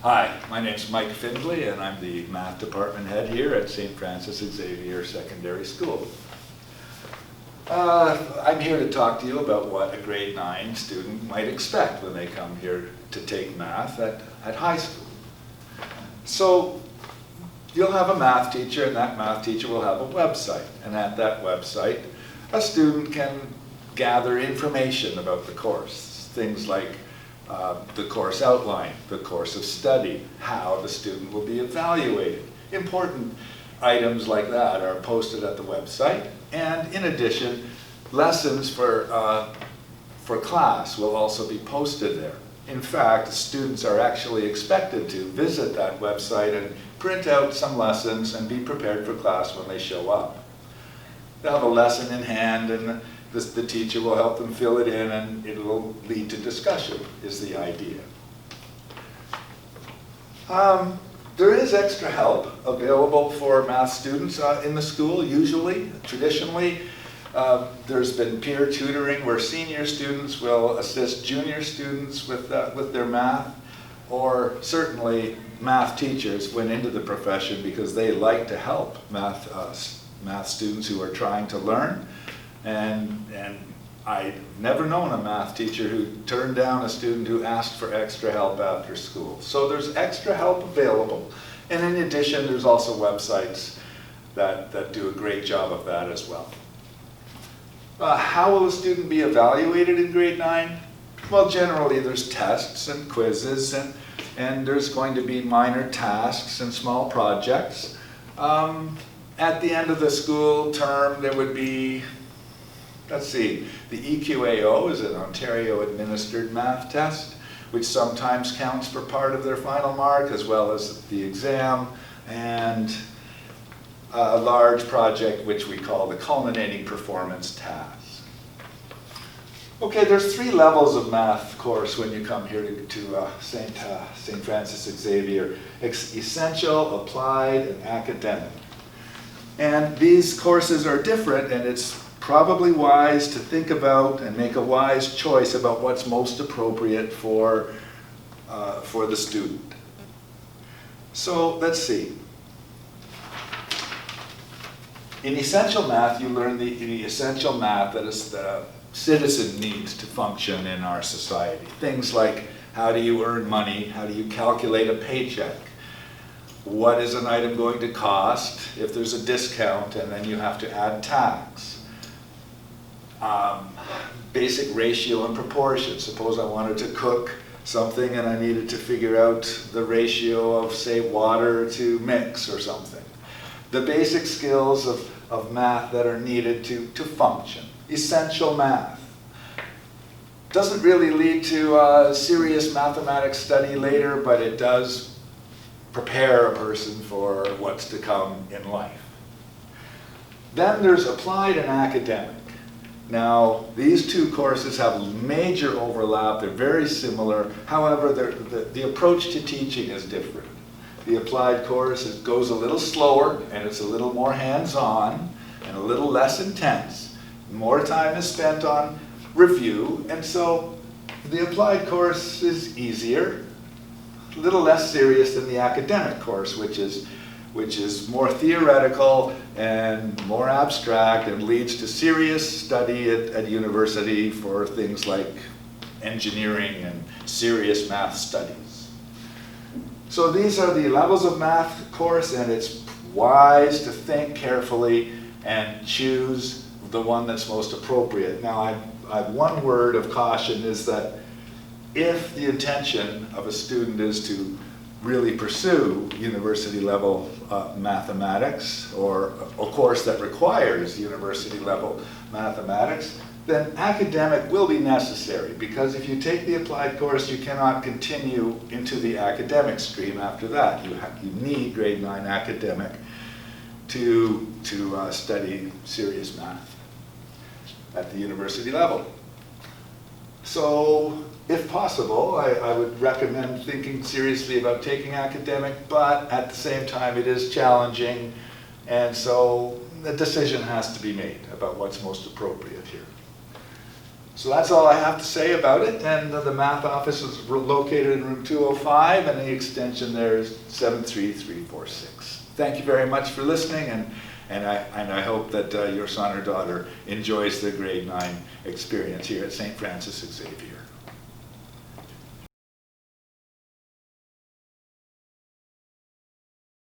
Hi, my name's Mike Findley, and I'm the math department head here at St. Francis Xavier Secondary School. I'm here to talk to you about what a grade 9 student might expect when they come here to take math at high school. So you'll have a math teacher, and that math teacher will have a website. And at that website, a student can gather information about the course. Things like the course outline, the course of study, how the student will be evaluated. Important items like that are posted at the website. And in addition, lessons for class will also be posted there. In fact, students are actually expected to visit that website and print out some lessons and be prepared for class when they show up. They'll have a lesson in hand, and the teacher will help them fill it in, and it will lead to discussion, is the idea. There is extra help available for math students in the school, usually. Traditionally, there's been peer tutoring where senior students will assist junior students with their math, or certainly math teachers went into the profession because they like to help math students who are trying to learn. And I've never known a math teacher who turned down a student who asked for extra help after school. So there's extra help available. And in addition, there's also websites that do a great job of that as well. How will a student be evaluated in grade 9? Well, generally there's tests and quizzes, and there's going to be minor tasks and small projects. At the end of the school term, there would be, let's see, the EQAO is an Ontario-administered math test, which sometimes counts for part of their final mark, as well as the exam, and a large project which we call the culminating performance task. Okay, there's 3 levels of math course when you come here to St. Francis Xavier. Essential, applied, and academic. And these courses are different, and it's probably wise to think about and make a wise choice about what's most appropriate for the student. So let's see. In essential math, you learn the essential math that the citizen needs to function in our society. Things like, how do you earn money? How do you calculate a paycheck? What is an item going to cost if there's a discount and then you have to add tax? Basic ratio and proportion. Suppose I wanted to cook something and I needed to figure out the ratio of, say, water to mix or something. The basic skills of math that are needed to function. Essential math. Doesn't really lead to serious mathematics study later, but it does prepare a person for what's to come in life. Then there's applied and academic. Now, these 2 courses have major overlap. They're very similar. However, the approach to teaching is different. The applied course goes a little slower, and it's a little more hands-on and a little less intense. More time is spent on review, and so the applied course is easier, a little less serious than the academic course, which is more theoretical and more abstract and leads to serious study at university for things like engineering and serious math studies. So these are the levels of math course, and it's wise to think carefully and choose the one that's most appropriate. Now, one word of caution is that if the intention of a student is to really pursue university level mathematics, or a course that requires university level mathematics, then academic will be necessary, because if you take the applied course, you cannot continue into the academic stream after that. You need grade 9 academic to study serious math at the university level. So, if possible, I would recommend thinking seriously about taking academic, but at the same time it is challenging, and so a decision has to be made about what's most appropriate here. So that's all I have to say about it, and the math office is located in room 205, and the extension there is 73346. Thank you very much for listening, and I hope that your son or daughter enjoys the grade 9 experience here at St. Francis Xavier.